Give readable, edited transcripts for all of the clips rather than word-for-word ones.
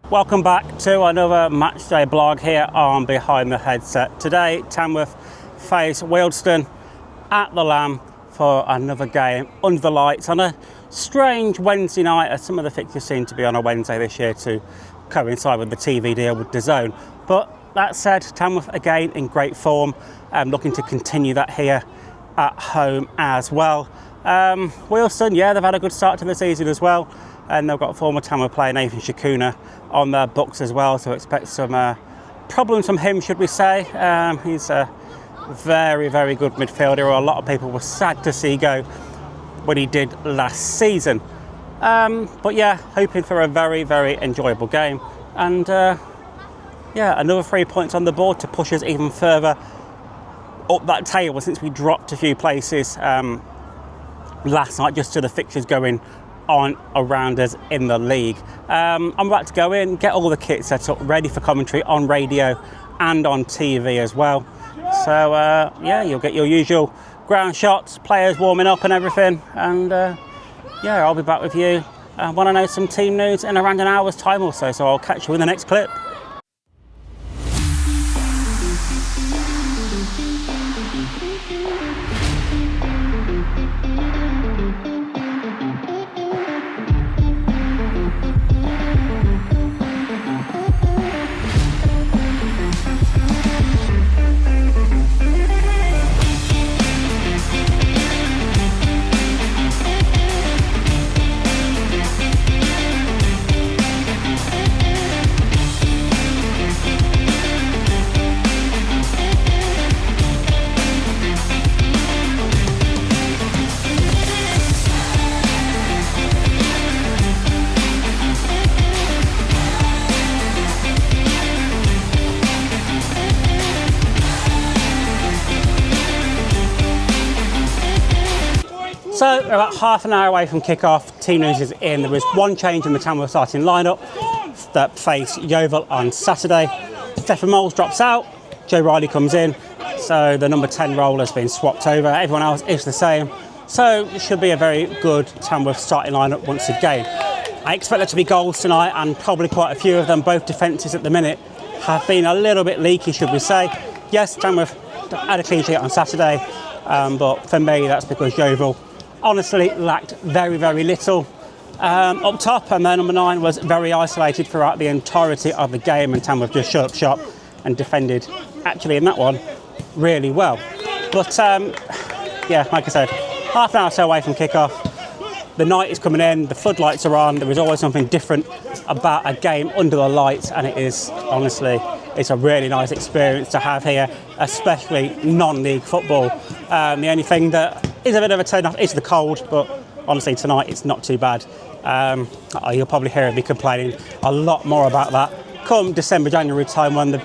Welcome back to another matchday blog here on Behind the Headset. Today, Tamworth face Wealdstone at the Lamb for another game under the lights on a strange Wednesday night, as some of the fixtures seem to be on a Wednesday this year to coincide with the TV deal with DAZN. But that said, Tamworth again in great form, looking to continue that here at home as well. Wealdstone, yeah, they've had a good start to the season as well, and they've got former Tamworth player Nathan Shakuna on their books as well, so expect some problems from him, should we say. He's a very, very good midfielder, who a lot of people were sad to see go when he did last season. But yeah, hoping for a very, very enjoyable game, and yeah, another 3 points on the board to push us even further up that table, since we dropped a few places last night just to the fixtures going on around us in the league. I'm about to go in, get all the kit set up, ready for commentary on radio and on TV as well. So yeah, you'll get your usual ground shots, players warming up and everything, and yeah, I'll be back with you when I know some team news in around an hour's time or so, so I'll catch you in the next clip. So we're about half an hour away from kick-off. Team news is in. There was one change in the Tamworth starting lineup that faced Yeovil on Saturday. Stefan Moles drops out, Joe Riley comes in, so the number 10 role has been swapped over. Everyone else is the same, so it should be a very good Tamworth starting lineup once again. I expect there to be goals tonight, and probably quite a few of them. Both defences at the minute have been a little bit leaky, should we say. Yes, Tamworth had a clean sheet on Saturday, but for me that's because Yeovil honestly lacked very, very little up top, and then number 9 was very isolated throughout the entirety of the game, and Tamworth just shut up shop and defended, actually in that one, really well. But yeah, like I said, half an hour or so away from kick-off. The night is coming in, the floodlights are on. There is always something different about a game under the lights, and it is, honestly, it's a really nice experience to have here, especially non-league football. The only thing that is a bit of a turn-off is the cold, but honestly tonight it's not too bad. You'll probably hear me complaining a lot more about that come December, January time, when the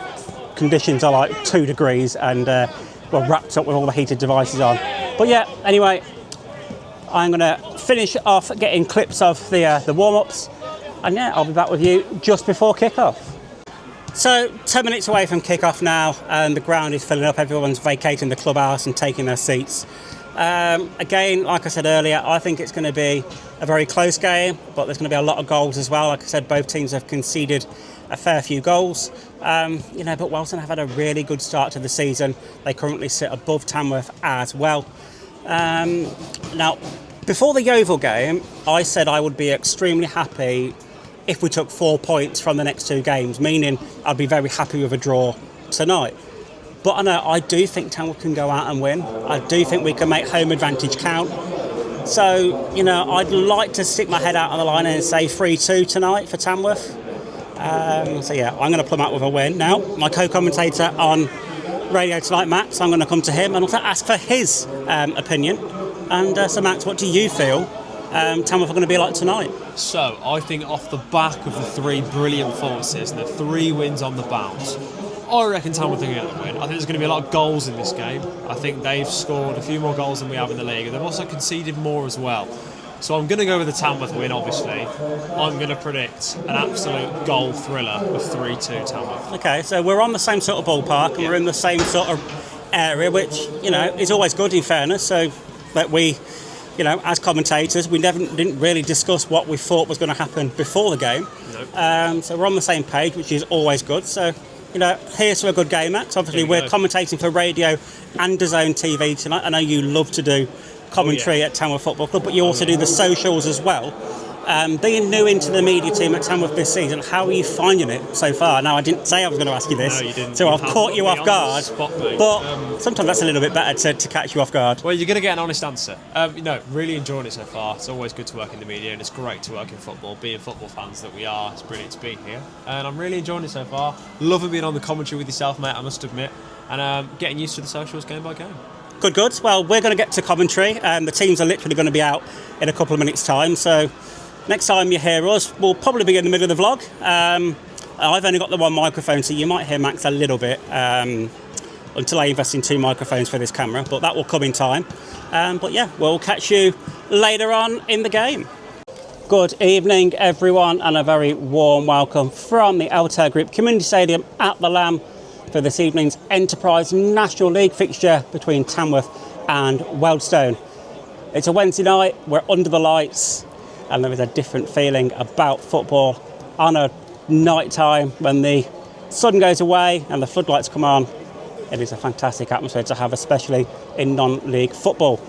conditions are like 2 degrees and we're wrapped up with all the heated devices on. But yeah, anyway, I'm going to finish off getting clips of the warm-ups, and yeah, I'll be back with you just before kick-off. So 10 minutes away from kick-off now, and the ground is filling up. Everyone's vacating the clubhouse and taking their seats. Again, like I said earlier, I think it's going to be a very close game, but there's going to be a lot of goals as well. Like I said, both teams have conceded a fair few goals. You know, but Wealdstone have had a really good start to the season. They currently sit above Tamworth as well. Now, before the Yeovil game, I said I would be extremely happy if we took 4 points from the next 2 games, meaning I'd be very happy with a draw tonight. But I know, I do think Tamworth can go out and win. I do think we can make home advantage count. So, you know, I'd like to stick my head out on the line and say 3-2 tonight for Tamworth. So yeah, I'm going to plumb out with a win. Now, my co-commentator on radio tonight, Max, I'm going to come to him and also ask for his opinion. And so Max, what do you feel Tamworth are going to be like tonight? So, I think off the back of the 3 brilliant performances and the 3 wins on the bounce, I reckon Tamworth are going to win. I think there's going to be a lot of goals in this game. I think they've scored a few more goals than we have in the league, and they've also conceded more as well. So I'm going to go with the Tamworth win, obviously. I'm going to predict an absolute goal thriller of 3-2 Tamworth. Okay, so we're on the same sort of ballpark, and we're in the same sort of area, which, you know, is always good in fairness, so that we as commentators, we didn't really discuss what we thought was going to happen before the game. Nope. So we're on the same page, which is always good. So, here's to a good game, Max. Obviously, we're commentating for radio and DAZN TV tonight. I know you love to do commentary at Tamworth Football Club, but you also do the socials as well. Being new into the media team at Tamworth this season, how are you finding it so far? Now, I didn't say I was going to ask you this, no, you didn't. so I've caught you off guard. Spot, but sometimes that's a little bit better to catch you off guard. Well, you're going to get an honest answer. Really enjoying it so far. It's always good to work in the media, and it's great to work in football. Being football fans that we are, it's brilliant to be here. And I'm really enjoying it so far. Loving being on the commentary with yourself, mate, I must admit. And getting used to the socials game by game. Good. Well, we're going to get to commentary. The teams are literally going to be out in a couple of minutes' time, so next time you hear us, we'll probably be in the middle of the vlog. I've only got the one microphone, so you might hear Max a little bit until I invest in 2 microphones for this camera, but that will come in time. But yeah, we'll catch you later on in the game. Good evening, everyone, and a very warm welcome from the Altair Group Community Stadium at the Lamb for this evening's Enterprise National League fixture between Tamworth and Wealdstone. It's a Wednesday night, we're under the lights, and there is a different feeling about football on a night time when the sun goes away and the floodlights come on. It is a fantastic atmosphere to have, especially in non-league football.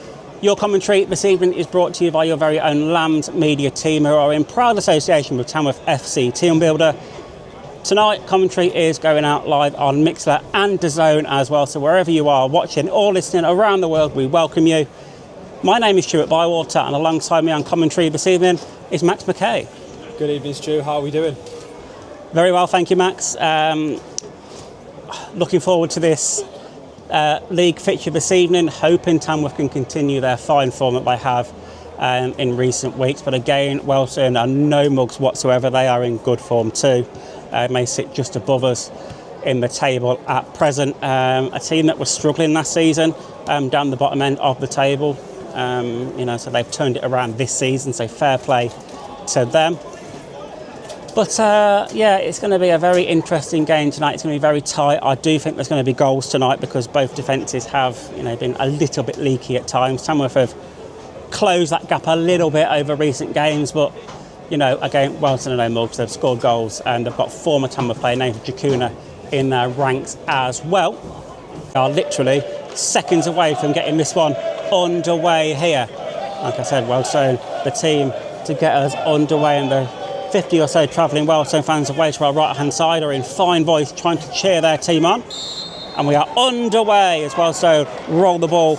Your commentary this evening is brought to you by your very own Lambs media team, who are in proud association with Tamworth FC Team Builder. Tonight, commentary is going out live on Mixler and DAZN as well, so wherever you are watching or listening around the world, we welcome you. My name is Stuart Bywater, and alongside me on commentary this evening is Max McKay. Good evening, Stu. How are we doing? Very well, thank you, Max. Looking forward to this league fixture this evening, hoping Tamworth can continue their fine form that they have in recent weeks. But again, Wealdstone are no mugs whatsoever. They are in good form too. May sit just above us in the table at present. A team that was struggling last season down the bottom end of the table. So they've turned it around this season, so fair play to them. But it's going to be a very interesting game tonight. It's going to be very tight. I do think there's going to be goals tonight because both defences have been a little bit leaky at times. Tamworth have closed that gap a little bit over recent games, but again, Wealdstone are no mugs. They've scored goals, and they've got former Tamworth player Nathan Chikuna in their ranks as well. They are literally seconds away from getting this one underway here. Like I said, Wealdstone, the team to get us underway, and the 50 or so travelling Wealdstone fans away to our right hand side are in fine voice trying to cheer their team on. And we are underway as Wealdstone roll the ball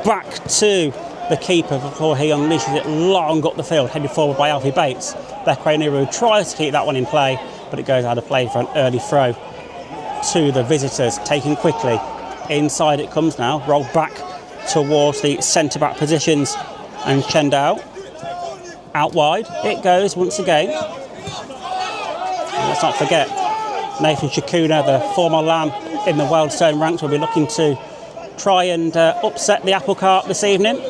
back to the keeper before he unleashes it long up the field, headed forward by Alfie Bates. Bekwe tries to keep that one in play, but it goes out of play for an early throw to the visitors, taken quickly. Inside it comes now, rolled back towards the centre-back positions, and Chendao out wide. It goes once again. And let's not forget, Nathan Chikuna, the former Lamb in the Wealdstone ranks, will be looking to try and upset the apple cart this evening.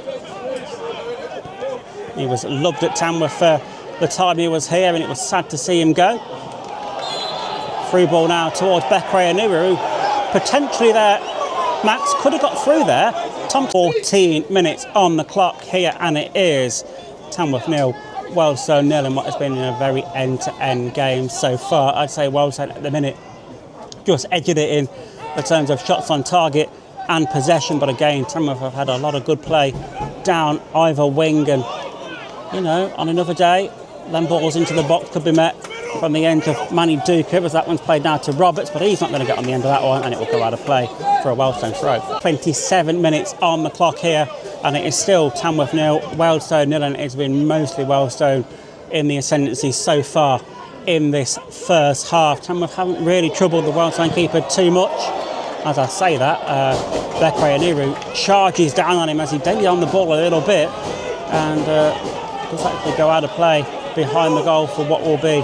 He was loved at Tamworth for the time he was here, and it was sad to see him go. Through ball now towards Bekwe Anuuru, potentially there. Max could have got through there. 14 minutes on the clock here, and it is Tamworth 0, Wealdstone 0, in what has been a very end-to-end game so far. I'd say Wealdstone at the minute just edging it in terms of shots on target and possession, but again, Tamworth have had a lot of good play down either wing, and on another day, them balls into the box could be met from the end of Manny Duker, as that one's played now to Roberts, but he's not going to get on the end of that one, and it will go out of play for a Wealdstone throw. 27 minutes on the clock here, and it is still Tamworth 0, Wealdstone 0, and it's been mostly Wealdstone in the ascendancy so far in this first half. Tamworth haven't really troubled the Wealdstone keeper too much. As I say that, Bekwe Anuuru charges down on him as he dented on the ball a little bit, and does actually go out of play behind the goal for what will be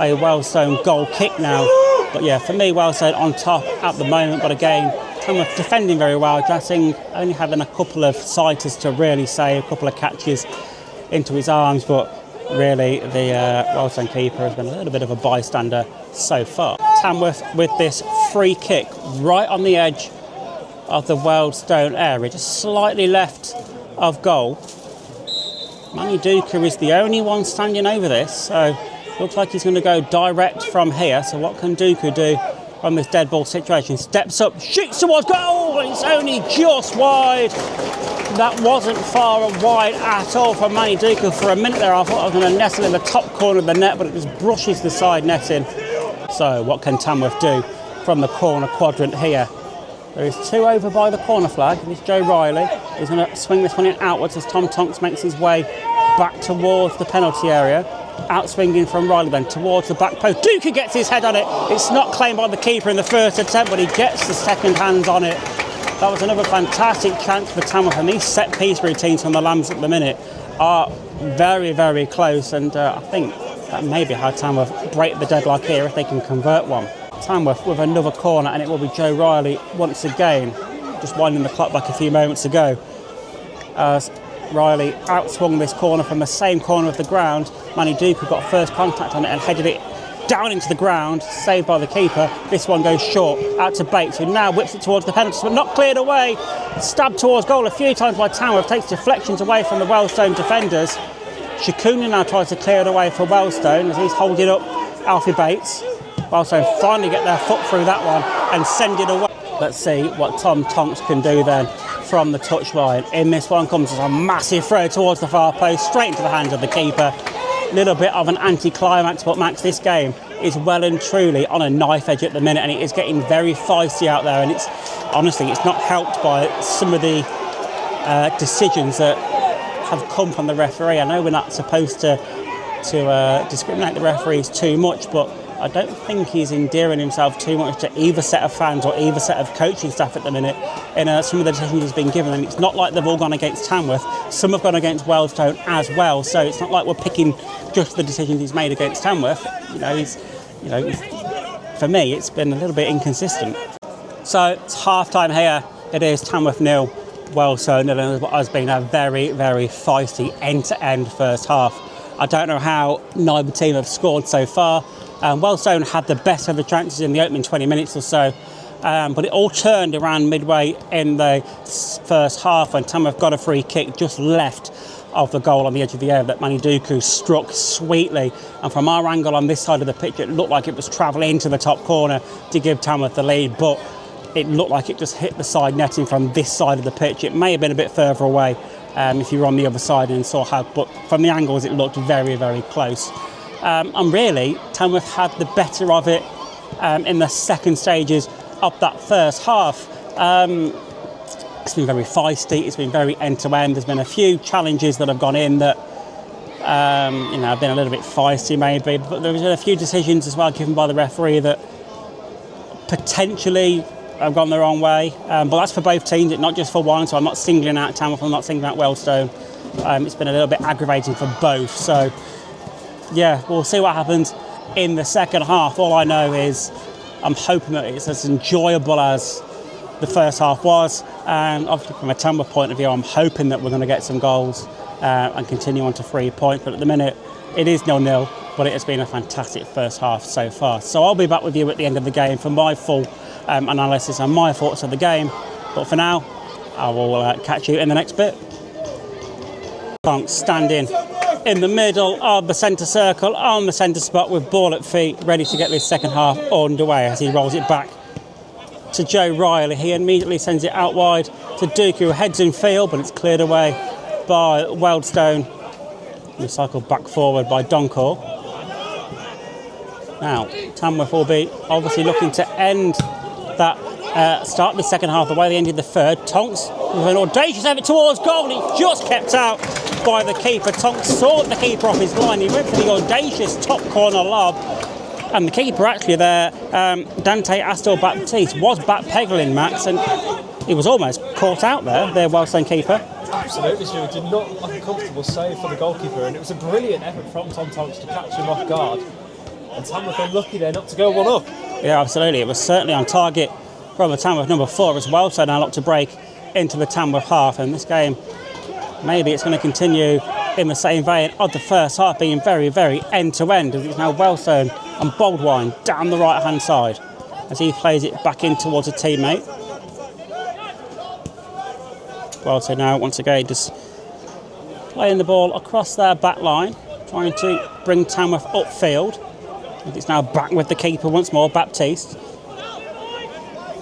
a Wealdstone goal kick now. But yeah, for me, Wealdstone on top at the moment, but again, Tamworth defending very well. Jassing only having a couple of sighters to really save, a couple of catches into his arms, but really the Wealdstone keeper has been a little bit of a bystander so far. Tamworth with this free kick right on the edge of the Wealdstone area, just slightly left of goal. Manny Duca is the only one standing over this, so looks like he's going to go direct from here. So what can Duca do from this dead ball situation? Steps up, shoots towards goal, and it's only just wide. That wasn't far and wide at all from Manny Duca. For a minute there I thought I was going to nestle in the top corner of the net, but it just brushes the side netting. So what can Tamworth do from the corner quadrant here? There is 2 over by the corner flag, and it's Joe Riley. He's going to swing this one in outwards as Tom Tonks makes his way back towards the penalty area. Outswinging from Riley then towards the back post. Duca gets his head on it. It's not claimed by the keeper in the first attempt, but he gets the second hands on it. That was another fantastic chance for Tamworth, and these set piece routines from the Lambs at the minute are very, very close, and I think that may be how Tamworth break the deadlock here if they can convert one. Tamworth with another corner, and it will be Joe Riley once again, just winding the clock back a few moments ago, as Riley outswung this corner from the same corner of the ground. Manny Duca got first contact on it and headed it down into the ground, saved by the keeper. This one goes short, out to Bates, who now whips it towards the penalty, but not cleared away. Stabbed towards goal a few times by Tamworth, takes deflections away from the Wealdstone defenders. Shikuna now tries to clear it away for Wealdstone as he's holding up Alfie Bates. Wealdstone finally get their foot through that one and send it away. Let's see what Tom Tonks can do then from the touchline. In this one comes a massive throw towards the far post, straight into the hands of the keeper. Little bit of an anti-climax, but Max, this game is well and truly on a knife edge at the minute, and it is getting very feisty out there, and it's honestly, it's not helped by some of the decisions that have come from the referee. I know we're not supposed to discriminate the referees too much, but I don't think he's endearing himself too much to either set of fans or either set of coaching staff at the minute in some of the decisions he's been given. And it's not like they've all gone against Tamworth. Some have gone against Wealdstone as well. So it's not like we're picking just the decisions he's made against Tamworth. For me, it's been a little bit inconsistent. So it's half-time here. It is Tamworth 0, Wealdstone 0, and what has been a very, very feisty end-to-end first half. I don't know how neither team have scored so far. Wealdstone had the best of the chances in the opening 20 minutes or so, but it all turned around midway in the first half when Tamworth got a free kick just left of the goal on the edge of the area that Manny Duca struck sweetly. And from our angle on this side of the pitch, it looked like it was travelling into the top corner to give Tamworth the lead, but it looked like it just hit the side netting from this side of the pitch. It may have been a bit further away if you were on the other side and saw how, but from the angles it looked very, very close. And really, Tamworth had the better of it in the second stages of that first half. It's been very feisty, it's been very end-to-end. There's been a few challenges that have gone in that have been a little bit feisty maybe, but there's been a few decisions as well given by the referee that potentially have gone the wrong way. But that's for both teams, not just for one, so I'm not singling out Tamworth, I'm not singling out Wealdstone. It's been a little bit aggravating for both. So yeah, we'll see what happens in the second half. All I know is I'm hoping that it's as enjoyable as the first half was. And obviously from a Tamworth point of view, I'm hoping that we're going to get some goals and continue on to 3 points. But at the minute, it is 0-0, but it has been a fantastic first half so far. So I'll be back with you at the end of the game for my full analysis and my thoughts of the game. But for now, I will catch you in the next bit. Tonks standing in the middle of the centre circle, on the centre spot with ball at feet, ready to get this second half underway as he rolls it back to Joe Riley. He immediately sends it out wide to Duke, who heads in field, but it's cleared away by Wealdstone. Recycled back forward by Donkor. Now, Tamworth will be obviously looking to end that start of the second half the way they ended the third. Tonks with an audacious effort towards goal, and he just kept out by the keeper. Tonks saw the keeper off his line. He went for the audacious top corner lob, and the keeper actually there, Dante Astor-Baptiste, was back peggling Max, and he was almost caught out there, their Wealdstone keeper. Absolutely, Stuart. Did not look like a comfortable save for the goalkeeper, and it was a brilliant effort from Tom Tonks to catch him off guard. And Tamworth are lucky there not to go one up. Yeah, absolutely. It was certainly on target from the Tamworth number 4 as well, so now look to break into the Tamworth half, and this game, maybe it's going to continue in the same vein of the first half, being very, very end-to-end, as it's now Wealdstone and Boldwine down the right-hand side as he plays it back in towards a teammate. Wealdstone now, once again, just playing the ball across their back line, trying to bring Tamworth upfield. It's now back with the keeper once more, Baptiste.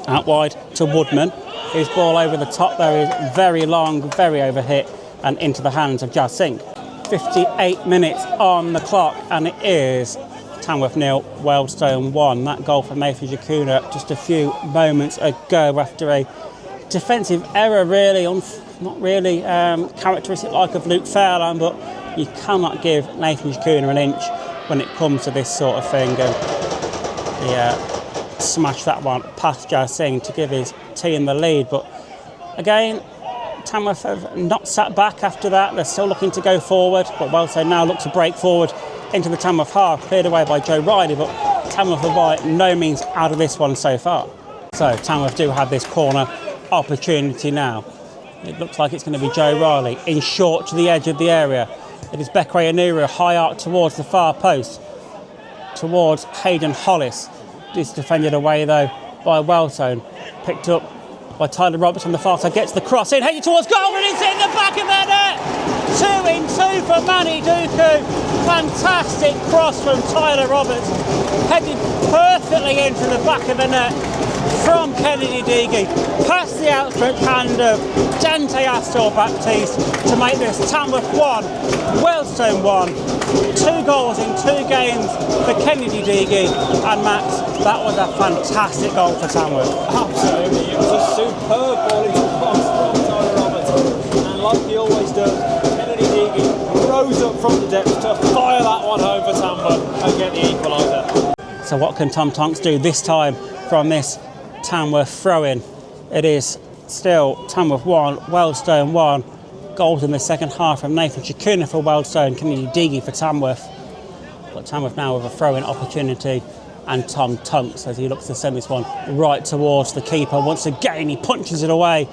Out wide to Woodman. His ball over the top there is very long, very overhit, and into the hands of Jazz Singh. 58 minutes on the clock, and it is Tamworth 0, Wealdstone 1. That goal from Nathan Jacuna just a few moments ago after a defensive error, really, not really characteristic like of Luke Fairland, but you cannot give Nathan Jacuna an inch when it comes to this sort of thing. And he smashed that one past Jazz Singh to give his team the lead. But again, Tamworth have not sat back after that. They're still looking to go forward, but Wealdstone now look to break forward into the Tamworth half, cleared away by Joe Riley, but Tamworth are by no means out of this one so far. So Tamworth do have this corner opportunity now. It looks like it's going to be Joe Riley in short to the edge of the area. It is Bekwe Anuru, high arc towards the far post, towards Hayden Hollis. It's defended away though by Wealdstone, picked up by Tyler Roberts on the far side, gets the cross in, headed towards goal, and it's in the back of the net! 2-in-2 for Manny Duku. Fantastic cross from Tyler Roberts, headed perfectly into the back of the net from Kennedy Deegy, past the outstretched hand of Dante Astor Baptiste to make this Tamworth 1, Wealdstone 1. 2 goals in 2 games for Kennedy Deegy, and Max, that was a fantastic goal for Tamworth. Absolutely, it was a superb ball into the box from Tyler Roberts, and like he always does, Kennedy Deegy rose up from the depths to fire that one home for Tamworth and get the equaliser. So what can Tom Tonks do this time from this Tamworth throw-in? It is still Tamworth 1, Wealdstone 1. Goals in the second half from Nathan Chikuna for Wealdstone, Kennedy Deegy for Tamworth. But Tamworth now with a throw-in opportunity, and Tom Tonks as he looks to send this one right towards the keeper. Once again, he punches it away,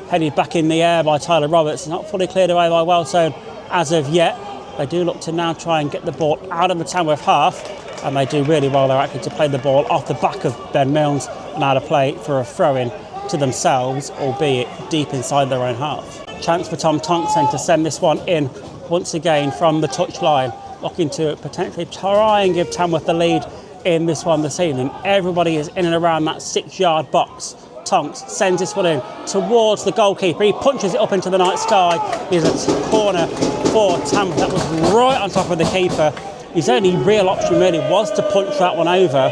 headed back in the air by Tyler Roberts. Not fully cleared away by Wealdstone as of yet. They do look to now try and get the ball out of the Tamworth half, and they do really well. They're actually to play the ball off the back of Ben Milnes, now to play for a throw-in to themselves, albeit deep inside their own half. Chance for Tom Tonks then to send this one in once again from the touchline, looking to potentially try and give Tamworth the lead in this one this evening. Everybody is in and around that 6-yard box. Tonks sends this one in towards the goalkeeper. He punches it up into the night sky. Here's a corner for Tamworth. That was right on top of the keeper. His only real option really was to punch that one over,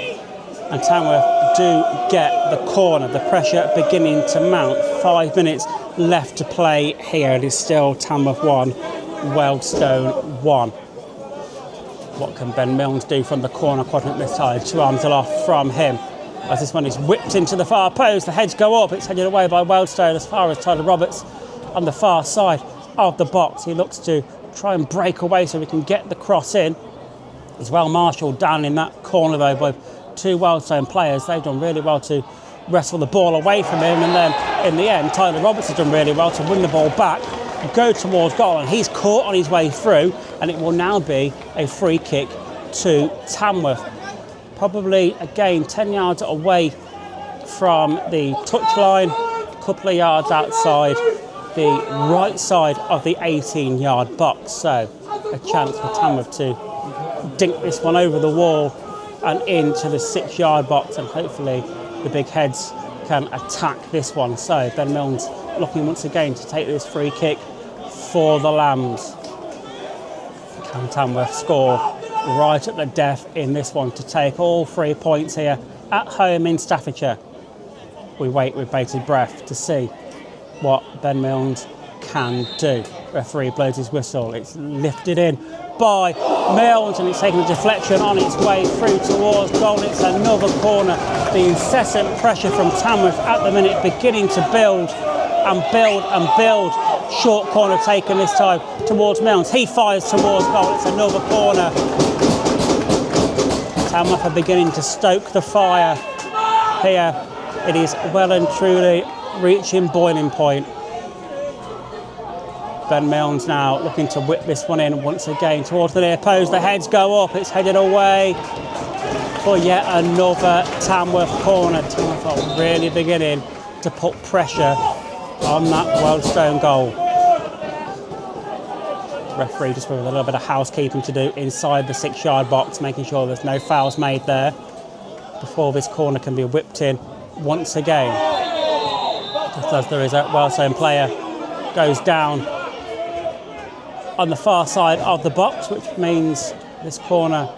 and Tamworth do get the corner. The pressure beginning to mount. 5 minutes left to play here. It is still Tamworth 1, Wealdstone 1. What can Ben Milnes do from the corner quadrant this time? 2 arms aloft from him. As this one is whipped into the far post, the heads go up. It's headed away by Wealdstone as far as Tyler Roberts on the far side of the box. He looks to try and break away so he can get the cross in. He's well marshalled down in that corner though by 2 Wealdstone players. They've done really well to wrestle the ball away from him, and then in the end Tyler Roberts has done really well to win the ball back, go towards goal, and he's caught on his way through, and it will now be a free kick to Tamworth. Probably again 10 yards away from the touchline, a couple of yards outside the right side of the 18-yard box. So a chance for Tamworth to dink this one over the wall and into the 6-yard box, and hopefully the big heads can attack this one. So Ben Milnes looking once again to take this free kick for the Lambs. Can Tamworth score right at the death in this one to take all 3 points here at home in Staffordshire? We wait with bated breath to see what Ben Milnes can do. Referee blows his whistle. It's lifted in by Milnes, and it's taking a deflection on its way through towards goal. It's another corner. The incessant pressure from Tamworth at the minute beginning to build and build and build. Short corner taken this time towards Milnes. He fires towards goal. It's another corner. Tamworth are beginning to stoke the fire here. It is well and truly reaching boiling point. Ben Milnes now looking to whip this one in once again towards the near post. The heads go up. It's headed away for yet another Tamworth corner. Tamworth are really beginning to put pressure on that Wealdstone goal. Referee just with a little bit of housekeeping to do inside the 6-yard box, making sure there's no fouls made there before this corner can be whipped in once again. Just as there is a Wealdstone player goes down on the far side of the box, which means this corner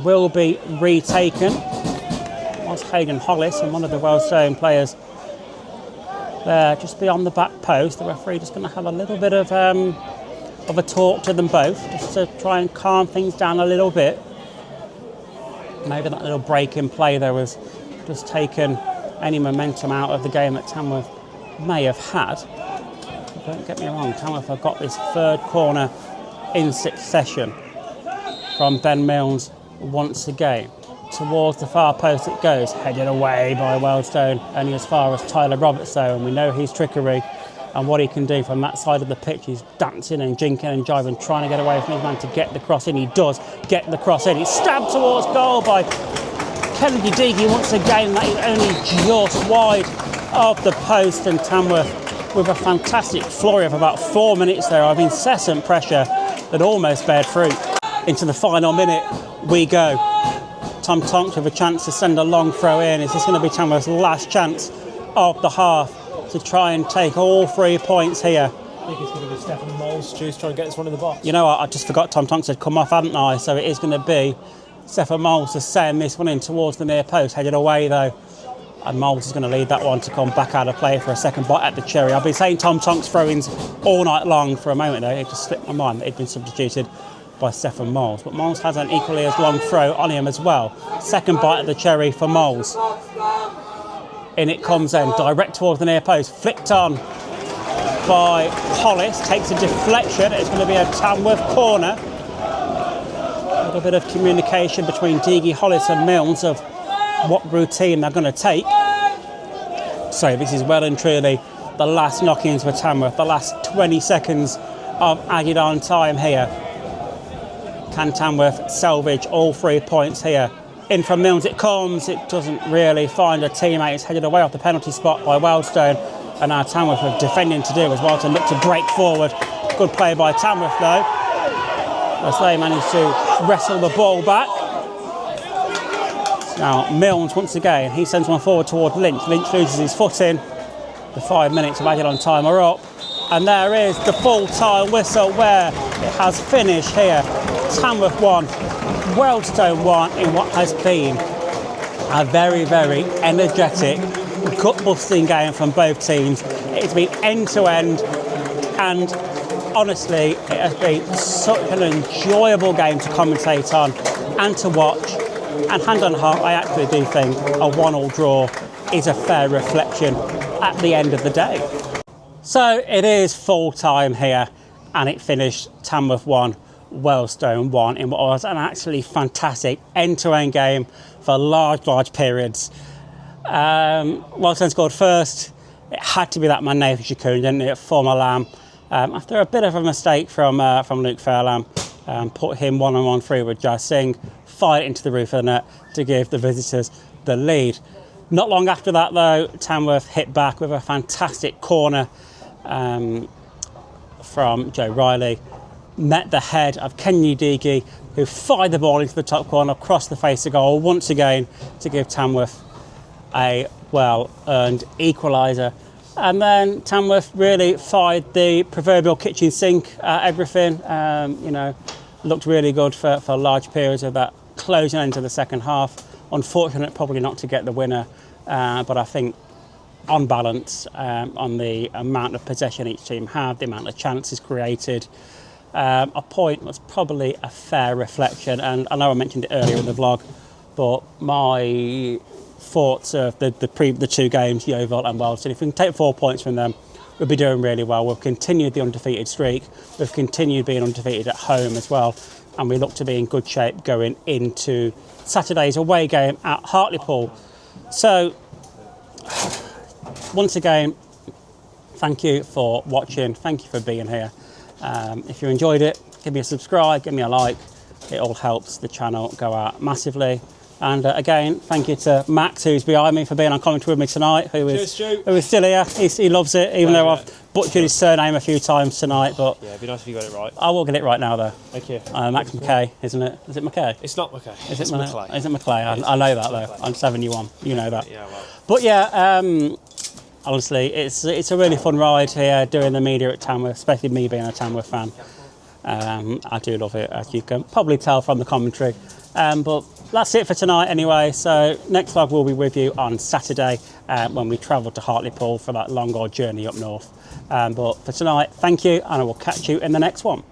will be retaken. It was Hayden Hollis and one of the Wealdstone players there just beyond the back post. The referee just going to have a little bit of a talk to them both, just to try and calm things down a little bit. Maybe that little break in play there was just taken any momentum out of the game that Tamworth may have had. But don't get me wrong, Tamworth have got this third corner in succession from Ben Milnes once again. Towards the far post it goes, headed away by Wealdstone, only as far as Tyler Roberts though, and we know his trickery and what he can do from that side of the pitch. He's dancing and jinking and jiving, trying to get away from his man to get the cross in. He does get the cross in. It's stabbed towards goal by Kennedy Deagy once again. That is only just wide of the post, and Tamworth with a fantastic flurry of about 4 minutes there of incessant pressure that almost bared fruit. Into the final minute we go. Tom Tonks with a chance to send a long throw in. Is this going to be Tamworth's last chance of the half to try and take all 3 points here? I think it's going to be Stefan Moles trying to get this one in the box. You know what, I just forgot Tom Tonks had come off, hadn't I? So it is going to be Stefan Moles to send this one in towards the near post, headed away though. And Moles is going to lead that one to come back out of play for a second bite at the cherry. I've been saying Tom Tonks throw-ins all night long. For a moment though, it just slipped my mind that he'd been substituted by Stefan Moles. But Moles has an equally as long throw on him as well. Second bite at the cherry for Moles. In it comes then, direct towards the near post, flicked on by Hollis, takes a deflection. It's going to be a Tamworth corner. A little bit of communication between Deagy, Hollis and Milnes of what routine they're going to take. So this is well and truly the last knock-ins for Tamworth, the last 20 seconds of added on time here. Can Tamworth salvage all 3 points here? In from Milnes it comes, it doesn't really find a teammate. It's headed away off the penalty spot by Wealdstone, and now Tamworth have defending to do as Wealdstone look to break forward. Good play by Tamworth though, as they manage to wrestle the ball back. Now Milnes once again, he sends one forward toward Lynch. Lynch loses his foot in. The 5 minutes of added on time are up, and there is the full-time whistle where it has finished here. Tamworth 1, Wealdstone 1 in what has been a very, very energetic, gut-busting game from both teams. It's been end-to-end, and honestly, it has been such an enjoyable game to commentate on and to watch. And hand on heart, I actually do think a 1-1 draw is a fair reflection at the end of the day. So it is full time here, and it finished Tamworth 1, Wealdstone 1 in what was an actually fantastic end-to-end game for large periods. Wealdstone scored first. It had to be that man Nathan Shakun, didn't it, former Lamb, after a bit of a mistake from Luke Fairlamb. Put him one-on-one through with Jazz Singh, fired it into the roof of the net to give the visitors the lead. Not long after that though, Tamworth hit back with a fantastic corner from Joe Riley. Met the head of Kennedy Deagy, who fired the ball into the top corner, across the face of goal once again to give Tamworth a well-earned equaliser. And then Tamworth really fired the proverbial kitchen sink at everything. Looked really good for large periods of that closing into the second half. Unfortunate probably not to get the winner, but I think on balance, on the amount of possession each team had, the amount of chances created, a point was probably a fair reflection. And I know I mentioned it earlier in the vlog, but my thoughts of the two games, Yeovil and Wealdstone, if we can take 4 points from them, we'll be doing really well. We've continued the undefeated streak. We've continued being undefeated at home as well. And we look to be in good shape going into Saturday's away game at Hartlepool. So, once again, thank you for watching. Thank you for being here. If you enjoyed it, give me a subscribe, give me a like. It all helps the channel go out massively. And again, thank you to Max, who's behind me, for being on commentary with me tonight, who is still here. He loves it, even though I've butchered his surname a few times tonight. But Yeah, it'd be nice if you got it right. I will get it right now, though. Thank you. Max McKay, isn't it? Is it McKay? It's not McKay. Is it's it McClay. Is it McClay? I know that, though. I'm 7-1. You know that. Yeah, well. But yeah, honestly, it's a really fun ride here doing the media at Tamworth, especially me being a Tamworth fan. I do love it, as you can probably tell from the commentary. But that's it for tonight anyway. So next vlog will be with you on Saturday when we travel to Hartlepool for that long old journey up north. But for tonight, thank you, and I will catch you in the next one.